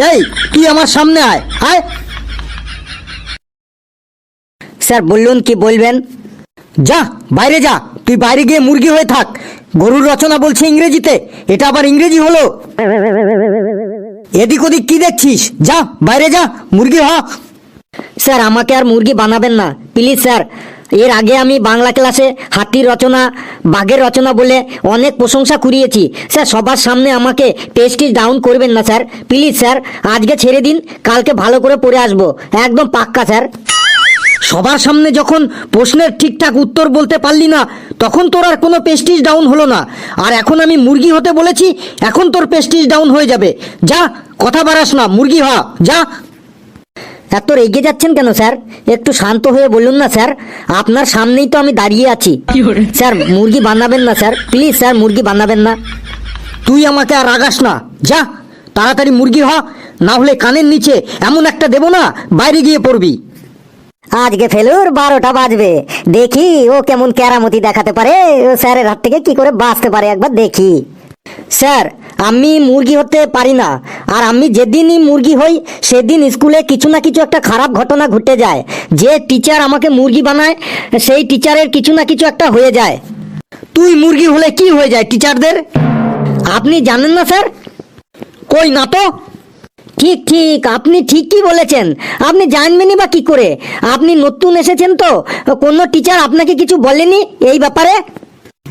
এই তুই আমার সামনে আয় আয়। স্যার বলুন কি বলবেন? যা বাইরে যা, তুই বাইরে গিয়ে মুরগি হয়ে থাক। গরুর রচনা বলছে ইংরেজিতে, এটা আবার ইংরেজি হলো। এদিক ওদিক কি দেখছিস? যা বাইরে যা, মুরগি হ। স্যার আমাকে আর মুরগি বানাবেন না প্লিজ স্যার। এর আগে আমি বাংলা ক্লাসে হাতির রচনা, বাঘের রচনা বলে অনেক প্রশংসা কুড়িয়েছি স্যার। সবার সামনে আমাকে প্রেস্টিজ ডাউন করবেন না স্যার, প্লিজ স্যার। আজকে ছেড়ে দিন, কালকে ভালো করে পড়ে আসবো, একদম পাক্কা স্যার। সবার সামনে যখন প্রশ্নের ঠিকঠাক উত্তর বলতে পারলি না, তখন তোর আর কোনো প্রেস্টিজ ডাউন হলো না। আর এখন আমি মুরগি হতে বলেছি, এখন তোর প্রেস্টিজ ডাউন হয়ে যাবে। যা, কথা বাড়াস না, মুরগি হ যা। এত রেগে যাচ্ছেন কেন স্যার? একটু শান্ত হয়ে বলুন না স্যার, আপনার সামনেই তো আমি দাঁড়িয়ে আছি। স্যার মুরগি বানাবেন না স্যার, প্লিজ স্যার মুরগি বানাবেন না। তুই আমাকে আর রাগাস না, যা তাড়াতাড়ি মুরগি হ, না হলে কানের নিচে এমন একটা দেবো না, বাইরে গিয়ে পড়বি। আজকে ফেলুর 12টা বাজবে, দেখি ও কেমন কেরামতি দেখাতে পারে, ও স্যারের হাত থেকে কি করে বাঁচতে পারে একবার দেখি। স্যার আমি মুরগি হতে পারি না, আর আমি যেদিনই মুরগি হই সেদিন স্কুলে কিছু না কিছু একটা খারাপ ঘটনা ঘটে যায়। যে টিচার আমাকে মুরগি বানায় সেই টিচারের কিছু না কিছু একটা হয়ে যায়। তুই মুরগি হলে কি হয়ে যায় টিচারদের? আপনি জানেন না স্যার? কই না তো। ঠিক ঠিক, আপনি ঠিকই বলেছেন। আপনি জানবেনই বা কি করে? আপনি নতুন এসেছেন তো, কোনো টিচার আপনাকে কিছু বলেনি এই ব্যাপারে?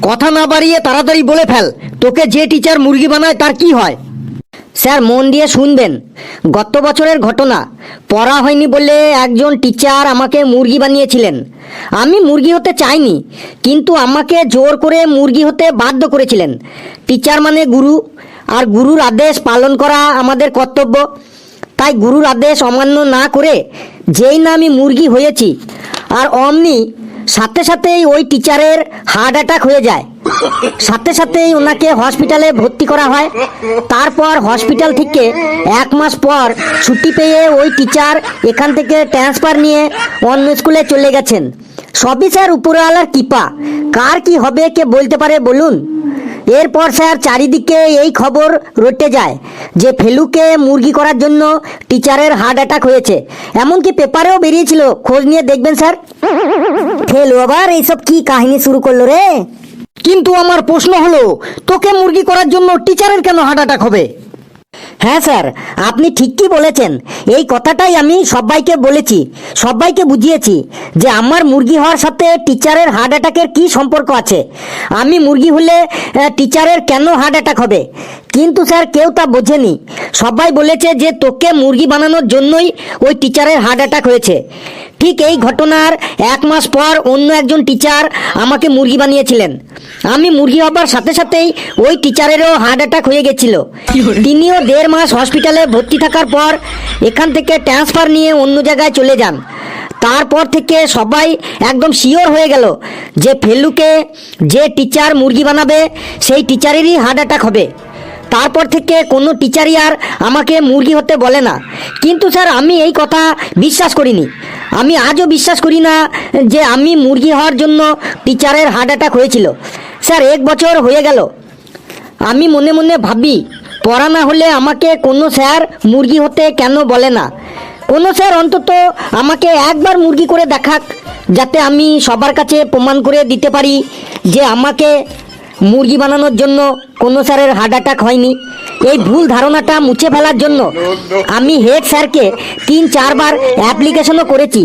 কথা না বাড়িয়ে তাড়াতাড়ি বলে ফেল, তোকে যে টিচার মুরগি বানায় তার কি হয়? স্যার মন দিয়ে শুনবেন, গত বছরের ঘটনা। পড়া হয়নি বলে একজন টিচার আমাকে মুরগি বানিয়েছিলেন। আমি মুরগি হতে চাইনি, কিন্তু আমাকে জোর করে মুরগি হতে বাধ্য করেছিলেন। টিচার মানে গুরু, আর গুরুর আদেশ পালন করা আমাদের কর্তব্য। তাই গুরুর আদেশ অমান্য না করে যেই না আমি মুরগি হয়েছি, আর অমনি সাথে সাথেই ওই টিচারের হার্ট অ্যাটাক হয়ে যায়। সাথে সাথেই ওনাকে হসপিটালে ভর্তি করা হয়। তারপর হসপিটাল থেকে 1 মাস পর ছুটি পেয়ে ওই টিচার এখান থেকে ট্রান্সফার নিয়ে অন্য স্কুলে চলে গেছেন। সবই স্যার উপরওয়ালার কৃপা। কার কি হবে কে বলতে পারে বলুন? এরপর স্যার চারিদিকে এই খবর রটে যায় যে ফেলুকে মুরগি করার জন্য টিচারের হার্ট অ্যাটাক হয়েছে। এমনকি পেপারেও বেরিয়েছিল, খোঁজ নিয়ে দেখবেন স্যার। ফেলু আবার এইসব কি কাহিনী শুরু করলো রে? কিন্তু আমার প্রশ্ন হলো, তোকে মুরগি করার জন্য টিচারের কেন হার্ট অ্যাটাক হবে? হ্যাঁ স্যার, আপনি ঠিকই বলেছেন। এই কথাটাই আমি সবাইকে বলেছি, সবাইকে বুঝিয়েছি যে আমার মুরগি হওয়ার সাথে টিচারের হার্ট অ্যাটাকের কী সম্পর্ক আছে। আমি মুরগি হলে টিচারের কেন হার্ট অ্যাটাক হবে? কিন্তু স্যার কেউ তা বোঝেনি। সবাই বলেছে যে তোকে মুরগি বানানোর জন্যই ওই টিচারের হার্ট অ্যাটাক হয়েছে। ঠিক এই ঘটনার 1 মাস পর অন্য একজন টিচার আমাকে মুরগি বানিয়েছিলেন। আমি মুরগি হবার সাথে সাথেই ওই টিচারেরও হার্ট অ্যাটাক হয়ে গেছিল। তিনিও 1.5 মাস হসপিটালে ভর্তি থাকার পর এখান থেকে ট্রান্সফার নিয়ে অন্য জায়গায় চলে যান। তারপর থেকে সবাই একদম শিওর হয়ে গেল যে ফেলুকে যে টিচার মুরগি বানাবে সেই টিচারেরই হার্ট অ্যাটাক হবে। তারপর থেকে কোনো টিচারই আর আমাকে মুরগি হতে বলে না। কিন্তু স্যার আমি এই কথা বিশ্বাস করিনি। আমি আজও বিশ্বাস করি না যে আমি মুরগি হওয়ার জন্য টিচারের হার্ট অ্যাটাক হয়েছিল। স্যার 1 বছর হয়ে গেল, আমি মনে মনে ভাবি পড়া না হলে আমাকে কোনো স্যার মুরগি হতে কেন বলে না। কোনো স্যার অন্তত আমাকে একবার মুরগি করে দেখাক, যাতে আমি সবার কাছে প্রমাণ করে দিতে পারি যে আমাকে মুরগি বানানোর জন্য কোনো স্যারের হার্ট অ্যাটাক হয়নি। এই ভুল ধারণাটা মুছে ফেলার জন্য আমি হেড স্যারকে 3-4 বার অ্যাপ্লিকেশনও করেছি।